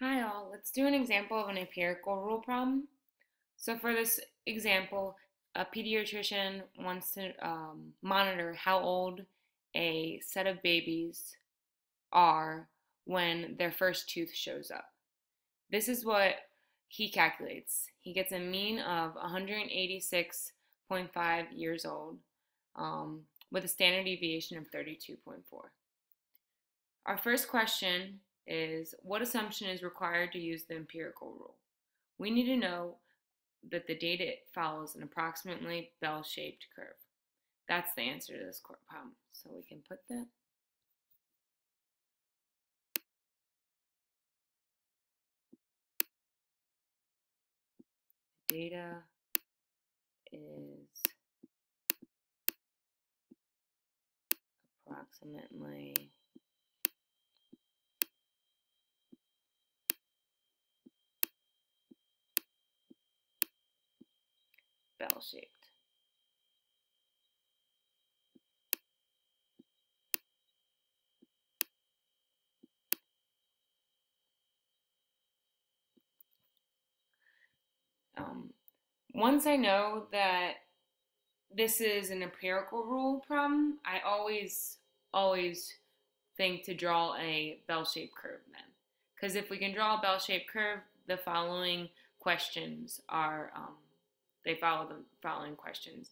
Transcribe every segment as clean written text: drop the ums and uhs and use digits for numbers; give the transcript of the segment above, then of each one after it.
Hi all, let's do an example of an empirical rule problem. So for this example, a pediatrician wants to monitor how old a set of babies are when their first tooth shows up. This is what he calculates. He gets a mean of 186.5 years old with a standard deviation of 32.4. Our first question is, what assumption is required to use the empirical rule? We need to know that the data follows an approximately bell-shaped curve. That's the answer to this problem. So we can put the data is approximately bell-shaped. Once I know that this is an empirical rule problem, I always think to draw a bell-shaped curve then. Because if we can draw a bell-shaped curve, the following questions are, they follow the following questions.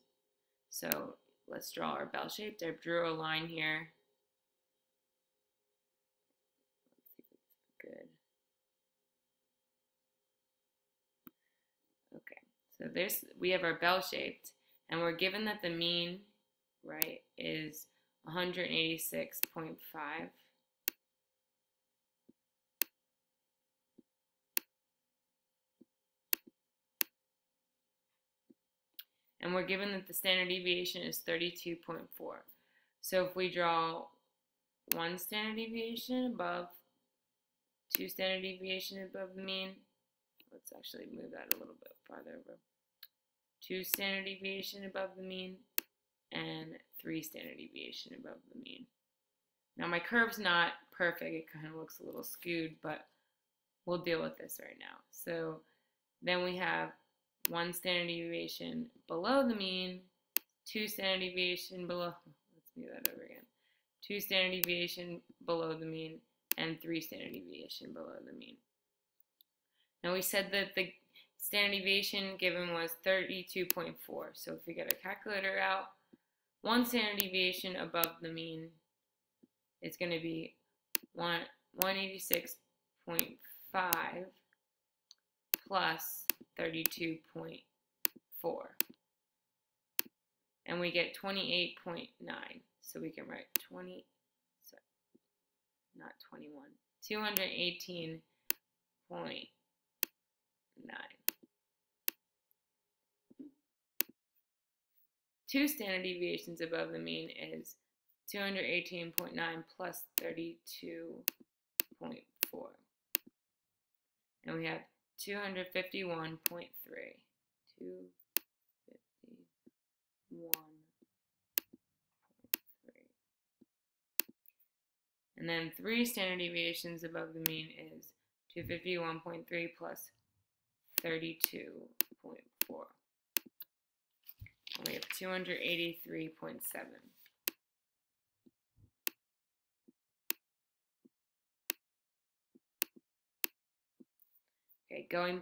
So let's draw our bell-shaped. I drew a line here. Good. Okay, so we have our bell-shaped, and we're given that the mean, right, is 186.5. And we're given that the standard deviation is 32.4. So if we draw one standard deviation above, two standard deviation above the mean, let's actually move that a little bit farther over. Two standard deviation above the mean, and three standard deviation above the mean. Now my curve's not perfect, it kind of looks a little skewed, but we'll deal with this right now. So then we have one standard deviation below the mean, two standard deviation below, let's move that over again, two standard deviation below the mean, and three standard deviation below the mean. Now we said that the standard deviation given was 32.4, so if we get a calculator out, one standard deviation above the mean is going to be 186.5 plus 32.4. And we get 28.9. So we can write 20, sorry, not 21, 218.9. Two standard deviations above the mean is 218.9 plus 32.4. And we have 251.3. 251.3. And then three standard deviations above the mean is 251.3 plus 32.4. And we have 283.7. Okay, going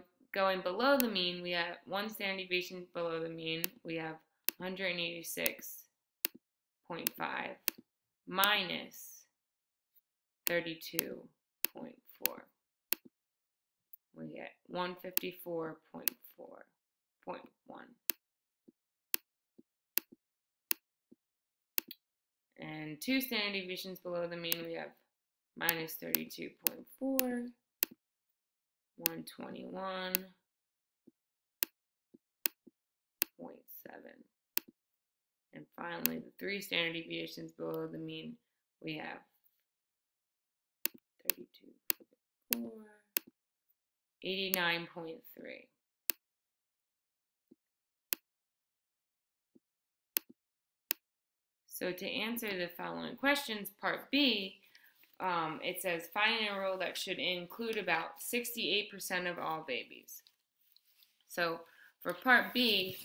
below the mean, we have one standard deviation below the mean. We have 186.5 minus 32.4. We get 154.4.1. And two standard deviations below the mean, we have minus 32.4, 121.7. And finally, the three standard deviations below the mean, we have 32.4, 89.3. So to answer the following questions, part B, it says find an interval that should include about 68% of all babies. So for part B,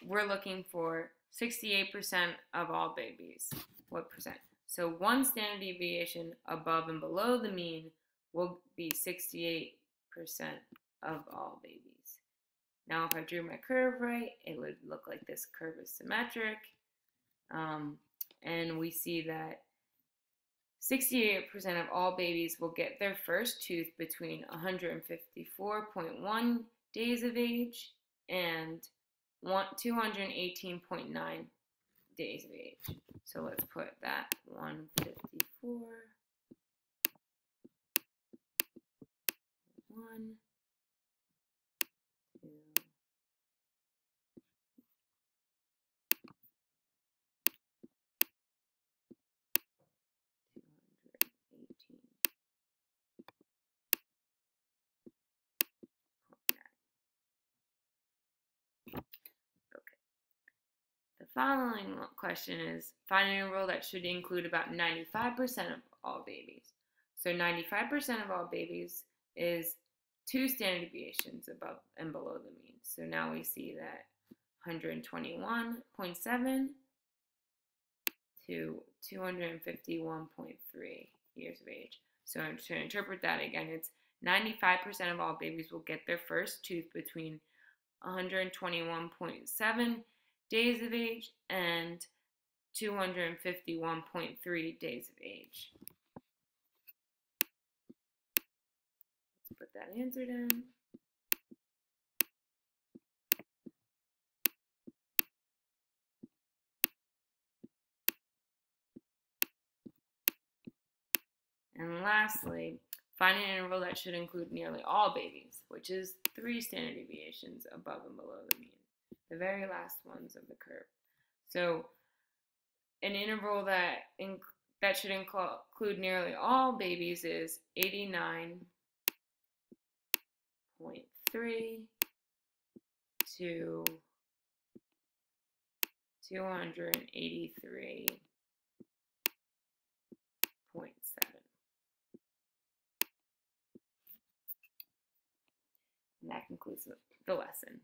we're looking for 68% of all babies. What percent? So one standard deviation above and below the mean will be 68% of all babies. Now if I drew my curve right, it would look like this curve is symmetric. And we see that 68% of all babies will get their first tooth between 154.1 days of age and 218.9 days of age. So let's put that 154, 1, 2, 218. The following question is, find an interval that should include about 95% of all babies. So 95% of all babies is 2 standard deviations above and below the mean. So now we see that 121.7 to 251.3 years of age. So to interpret that again, it's 95% of all babies will get their first tooth between 121.7 days of age and 251.3 days of age. Let's put that answer down. And lastly, find an interval that should include nearly all babies, which is 3 standard deviations above and below the mean, the very last ones of the curve. So an interval that should include nearly all babies is 89.3 to 283.7. And that concludes the lesson.